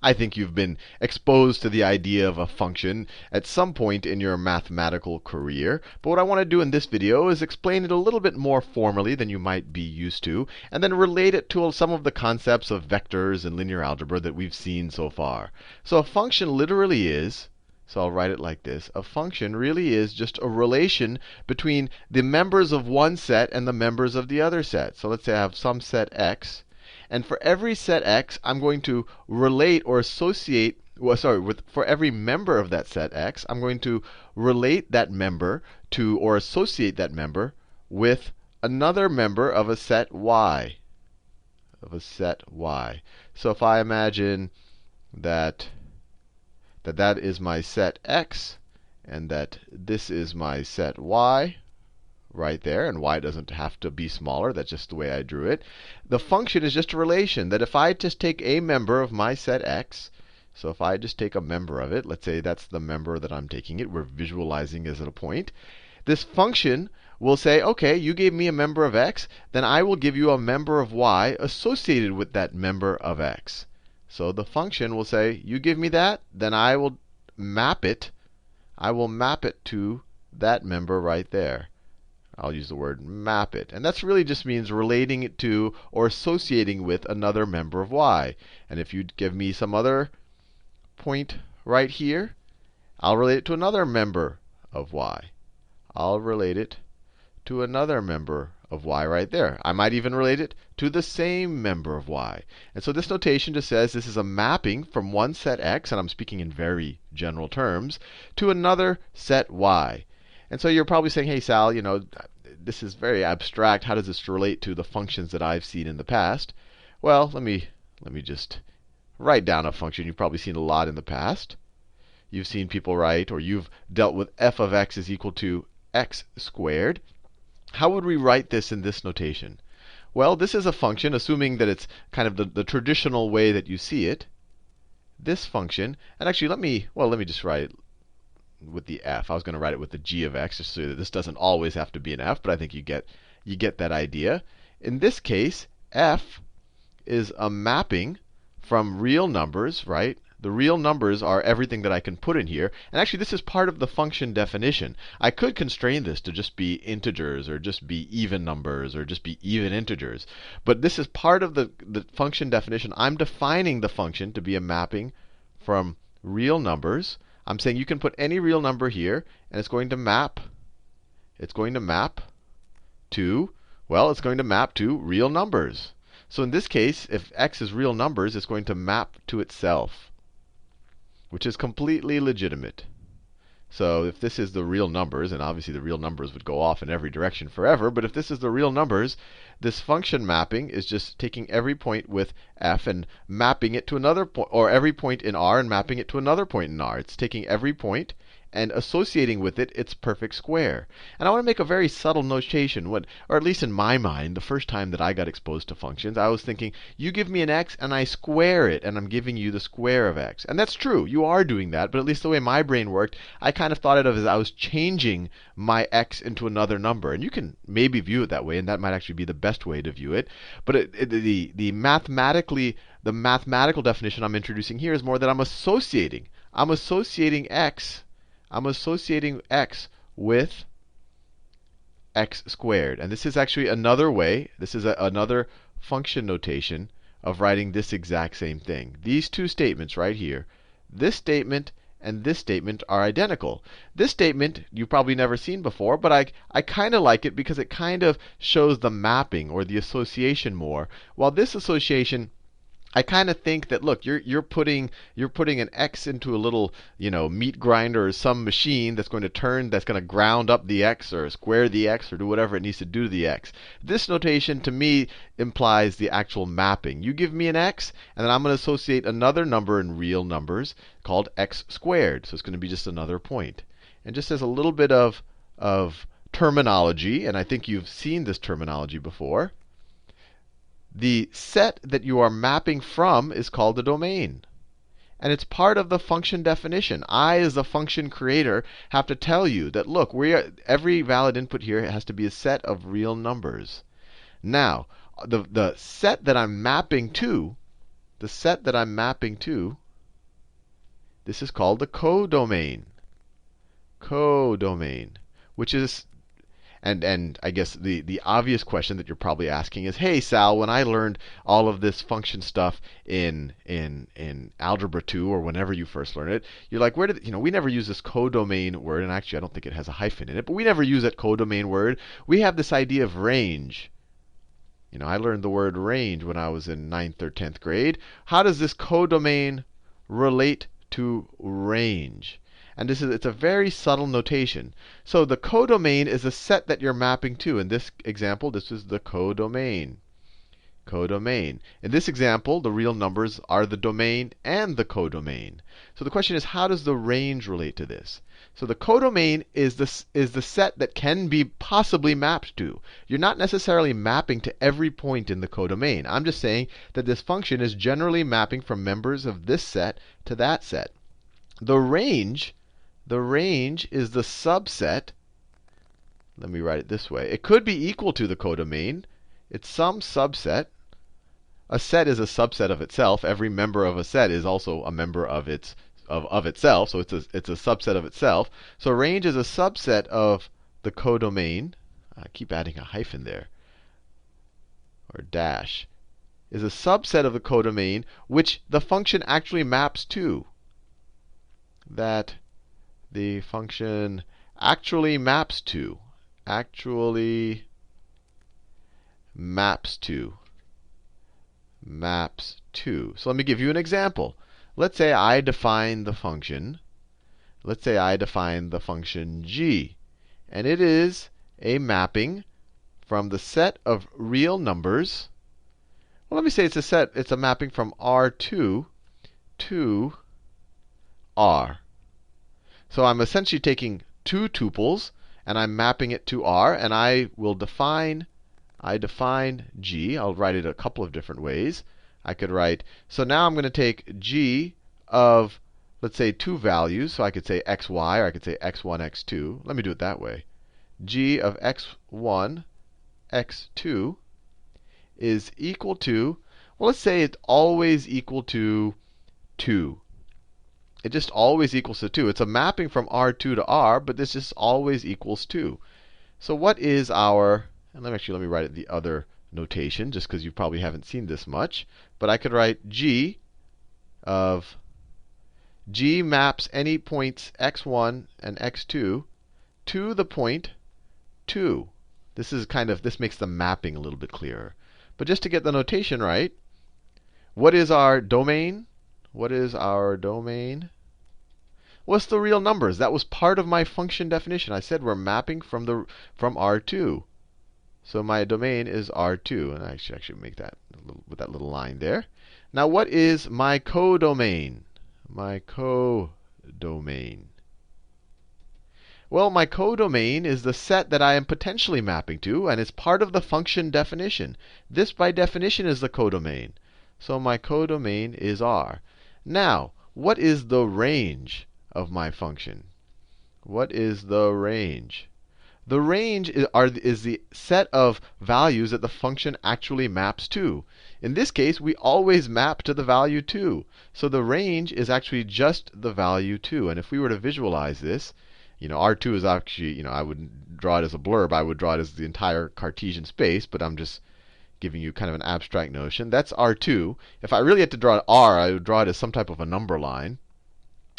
I think you've been exposed to the idea of a function at some point in your mathematical career. But what I want to do in this video is explain it a little bit more formally than you might be used to, and then relate it to some of the concepts of vectors and linear algebra that we've seen so far. So a function literally is, so I'll write it like this. A function really is just a relation between the members of one set and the members of the other set. So let's say I have some set x. And for every set x, I'm going to relate or associate, for every member of that set x, I'm going to relate that member to, or associate that member with another member of a set y. So if I imagine that that is my set x, and that this is my set y, right there, and y doesn't have to be smaller. That's just the way I drew it. The function is just a relation that if I just take a member of my set x, so if I just take a member of it, let's say that's the member that I'm taking it, we're visualizing as a point. This function will say, OK, you gave me a member of x, then I will give you a member of y associated with that member of x. So the function will say, you give me that, then I will map it. I will map it to that member right there. I'll use the word map it. And that really just means relating it to or associating with another member of y. And if you give me some other point right here, I'll relate it to another member of y. I'll relate it to another member of y right there. I might even relate it to the same member of y. And so this notation just says this is a mapping from one set x, and I'm speaking in very general terms, to another set y. And so you're probably saying, hey, Sal, this is very abstract. How does this relate to the functions that I've seen in the past? Well, let me just write down a function you've probably seen a lot in the past. You've seen people write, or you've dealt with f of x is equal to x squared. How would we write this in this notation? Well, this is a function, assuming that it's kind of the traditional way that you see it. This function, and actually let me just write it with the f. I was going to write it with the g of x, just so that this doesn't always have to be an f, but I think you get that idea. In this case, f is a mapping from real numbers, right? The real numbers are everything that I can put in here. And actually, this is part of the function definition. I could constrain this to just be integers, or just be even numbers, or just be even integers. But this is part of the function definition. I'm defining the function to be a mapping from real numbers. I'm saying you can put any real number here, and it's going to map. It's going to map to, well, it's going to map to real numbers. So in this case, if x is real numbers, it's going to map to itself, which is completely legitimate. So if this is the real numbers, and obviously the real numbers would go off in every direction forever, but if this is the real numbers, this function mapping is just taking every point with f and mapping it to another point, or every point in R and mapping it to another point in R. It's taking every point and associating with it its perfect square. And I want to make a very subtle notation, or at least in my mind, the first time that I got exposed to functions, I was thinking, you give me an x and I square it, and I'm giving you the square of x. And that's true, you are doing that, but at least the way my brain worked, I kind of thought of it as I was changing my x into another number. And you can maybe view it that way, and that might actually be the best way to view it. But the mathematical definition I'm introducing here is more that I'm associating x with x squared. And this is actually another way, this is another function notation of writing this exact same thing. These two statements right here, this statement and this statement, are identical. This statement you've probably never seen before, but I kind of like it because it kind of shows the mapping or the association more. While this association, I kind of think that, look, you're putting an x into a little, meat grinder or some machine that's going to ground up the x or square the x or do whatever it needs to do to the x. This notation to me implies the actual mapping. You give me an x, and then I'm going to associate another number in real numbers called x squared. So it's going to be just another point. And just as a little bit of terminology, and I think you've seen this terminology before, the set that you are mapping from is called a domain. And it's part of the function definition. I, as the function creator, have to tell you that, look, every valid input here has to be a set of real numbers. Now, the set that I'm mapping to, This is called the codomain. Codomain, which is, and I guess the obvious question that you're probably asking is, hey Sal, when I learned all of this function stuff in algebra 2 or whenever you first learned it, you're like, where did, we never use this codomain word, and actually I don't think it has a hyphen in it, but we never use that codomain word. We have this idea of range. I learned the word range when I was in 9th or 10th grade. How does this codomain relate to range? And it's a very subtle notation. So the codomain is a set that you're mapping to. In this example, this is the codomain. Codomain. In this example, the real numbers are the domain and the codomain. So the question is, how does the range relate to this? So the codomain is the set that can be possibly mapped to. You're not necessarily mapping to every point in the codomain. I'm just saying that this function is generally mapping from members of this set to that set. The range is the subset. Let me write it this way. It could be equal to the codomain. It's some subset. A set is a subset of itself. Every member of a set is also a member of itself. So it's a subset of itself. So range is a subset of the codomain. I keep adding a hyphen there, or dash. Is a subset of the codomain which the function actually maps to. That the function actually maps to. Actually maps to. Maps to. So let me give you an example. Let's say I define the function. Let's say I define the function g. And it is a mapping from the set of real numbers. Well, let me say it's a mapping from R2 to R. So I'm essentially taking two tuples and I'm mapping it to R, and I define g. I'll write it a couple of different ways. I could write, so now I'm going to take g of, let's say, two values. So I could say xy, or I could say x1, x2. Let me do it that way. G of x1, x2 is equal to, well, let's say it's always equal to 2. It just always equals to 2. It's a mapping from R2 to R, but this just always equals 2. So what is our, and let me write it the other notation, just because you probably haven't seen this much. But I could write g of, g maps any points x1 and x2 to the point 2. This makes the mapping a little bit clearer. But just to get the notation right, what is our domain? What is our domain? What's the real numbers? That was part of my function definition. I said we're mapping from R2. So my domain is R2. And I should actually make that with that little line there. Now what is my codomain? My codomain. Well, my codomain is the set that I am potentially mapping to, and it's part of the function definition. This, by definition, is the codomain. So my codomain is R. Now, what is the range of my function? What is the range? The range is the set of values that the function actually maps to. In this case, we always map to the value 2. So the range is actually just the value 2. And if we were to visualize this, R2 is actually, I wouldn't draw it as a blurb. I would draw it as the entire Cartesian space. But I'm just giving you kind of an abstract notion. That's R2. If I really had to draw R, I would draw it as some type of a number line.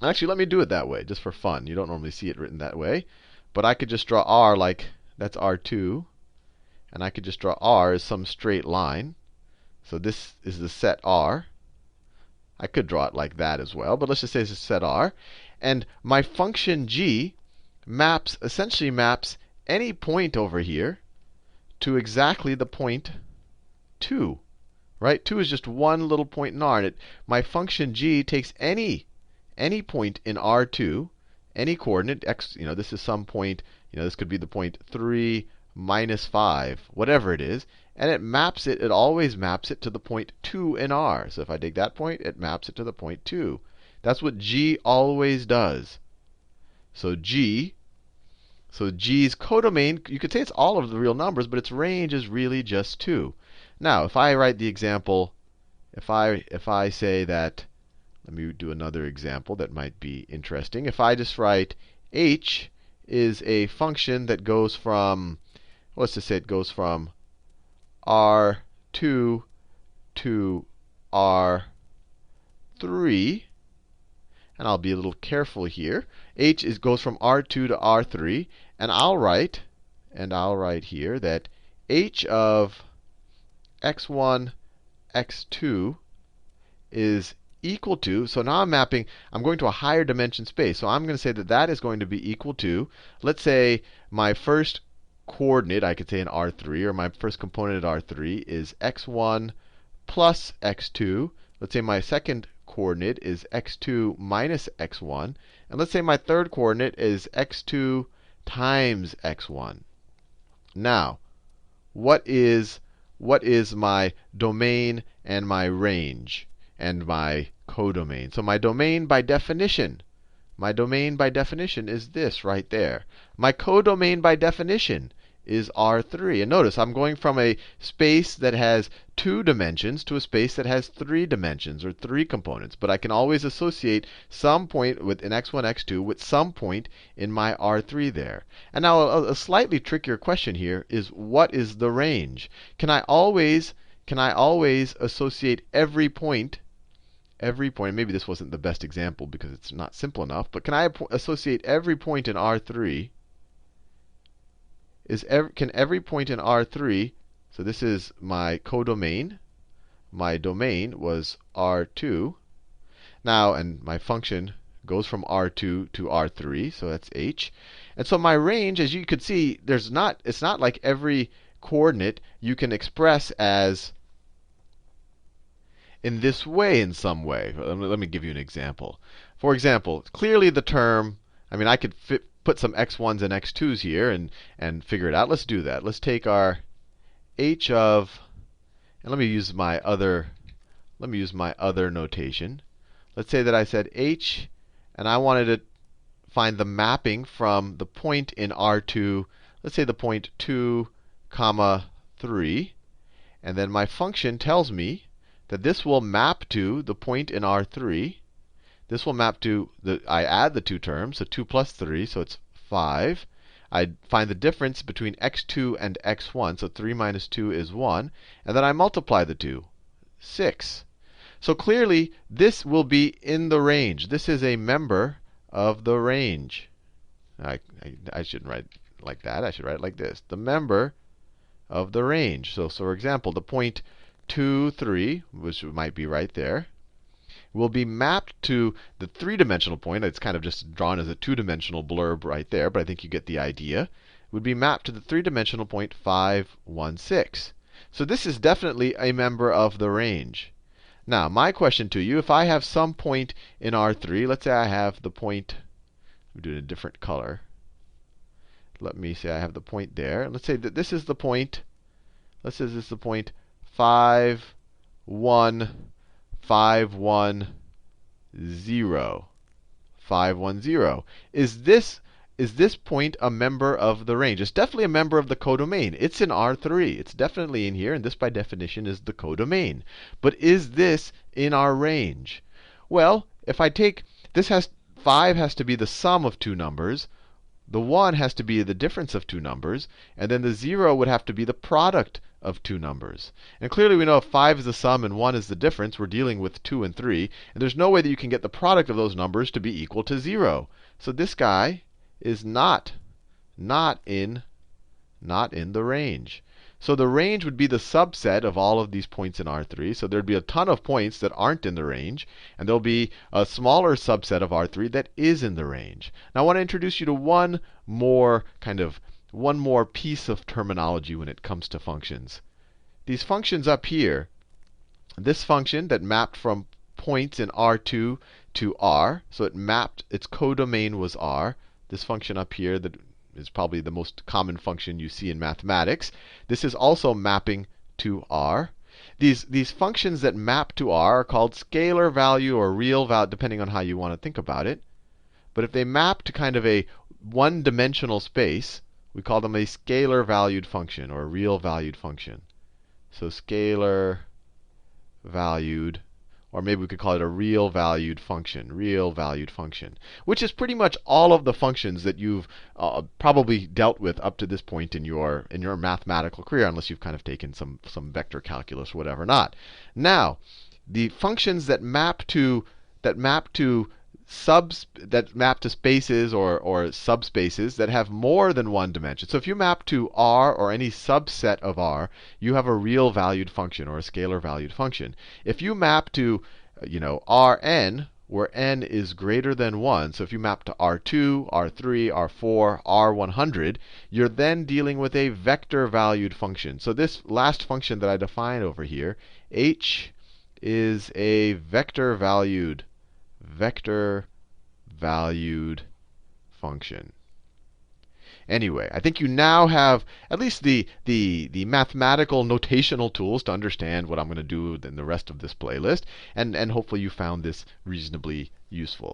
Actually, let me do it that way, just for fun. You don't normally see it written that way. But I could just draw R like that's R2. And I could just draw R as some straight line. So this is the set R. I could draw it like that as well. But let's just say it's a set R. And my function g essentially maps any point over here to exactly the point 2. Right? 2 is just one little point in R. And my function g takes any point in R2, any coordinate, x, this is some point, this could be the point 3 minus 5, whatever it is, and it always maps it to the point 2 in R. So if I take that point, it maps it to the point 2. That's what g always does. So G's codomain, you could say it's all of the real numbers, but its range is really just 2. Now, if I write the example, if I say that, Let me do another example that might be interesting. If I just write h is a function that goes from, let's just say it goes from R2 to R3. And I'll be a little careful here. Goes from R2 to R3. And I'll write here that h of x1, x2 is equal to, so now I'm going to a higher dimension space. So I'm going to say that that is going to be equal to, let's say my first coordinate, I could say in R3, or my first component at R3 is x1 plus x2. Let's say my second coordinate is x2 minus x1. And let's say my third coordinate is x2 times x1. Now, what is my domain and my range and my codomain? So my domain by definition is this right there. My codomain by definition is R3. And notice I'm going from a space that has 2 dimensions to a space that has 3 dimensions, or 3 components. But I can always associate some point in x1, x2 with some point in my R3 there. And now a slightly trickier question here is, what is the range? Can I always associate every point? Maybe this wasn't the best example because it's not simple enough, but can I associate every point in R3? Can every point in R3, so this is my codomain. My domain was R2. Now, and my function goes from R2 to R3, so that's h. And so my range, as you could see, it's not like every coordinate you can express as in this way in some way. Let me give you an example. For example, clearly the term, I could put some x1s and x2s here and figure it out. Let's do that. Let's take our h of, and let me use my other notation. Let's say that I said h, and I wanted to find the mapping from the point in R2, let's say the point 2, 3. And then my function tells me that this will map to the point in R3. This will map to, I add the 2 terms, so 2 plus 3, so it's 5. I find the difference between x2 and x1, so 3 minus 2 is 1. And then I multiply the 2, 6. So clearly, this will be in the range. This is a member of the range. I shouldn't write like that. I should write it like this. The member of the range. So for example, the point 2, 3, which might be right there, will be mapped to the 3-dimensional point. It's kind of just drawn as a 2-dimensional blurb right there, but I think you get the idea. It would be mapped to the 3-dimensional point 5, 1, 6. So this is definitely a member of the range. Now, my question to you, if I have some point in R3, let's say I have the point, we do it in a different color. Let me say I have the point there. Let's say that this is the point, let's say this is the point 5, 1, 5, 1, 0. 5, 1, 0. Is this point a member of the range? It's definitely a member of the codomain. It's in R3. It's definitely in here, and this by definition is the codomain. But is this in our range? Well, if I take, 5 has to be the sum of 2 numbers. The 1 has to be the difference of 2 numbers. And then the 0 would have to be the product of 2 numbers. And clearly we know if 5 is the sum and 1 is the difference, we're dealing with 2 and 3. And there's no way that you can get the product of those numbers to be equal to 0. So this guy is not in the range. So the range would be the subset of all of these points in R3. So there'd be a ton of points that aren't in the range, and there'll be a smaller subset of R3 that is in the range. Now I want to introduce you to one more piece of terminology when it comes to functions. These functions up here, this function that mapped from points in R2 to R, so its codomain was R. This function up here that is probably the most common function you see in mathematics. This is also mapping to R. These functions that map to R are called scalar value or real value, depending on how you want to think about it. But if they map to kind of a one-dimensional space, we call them a scalar valued function or a real valued function. So scalar valued or maybe we could call it a real valued function, which is pretty much all of the functions that you've probably dealt with up to this point in your mathematical career, unless you've kind of taken some vector calculus or whatever not. Now, the functions that map to spaces or subspaces that have more than one dimension. So if you map to R or any subset of R, you have a real valued function or a scalar valued function. If you map to, Rn, where n is greater than 1, so if you map to R2, R3, R4, R100, you're then dealing with a vector valued function. So this last function that I define over here, h is a vector valued function. Anyway, I think you now have at least the mathematical notational tools to understand what I'm going to do in the rest of this playlist, and hopefully you found this reasonably useful.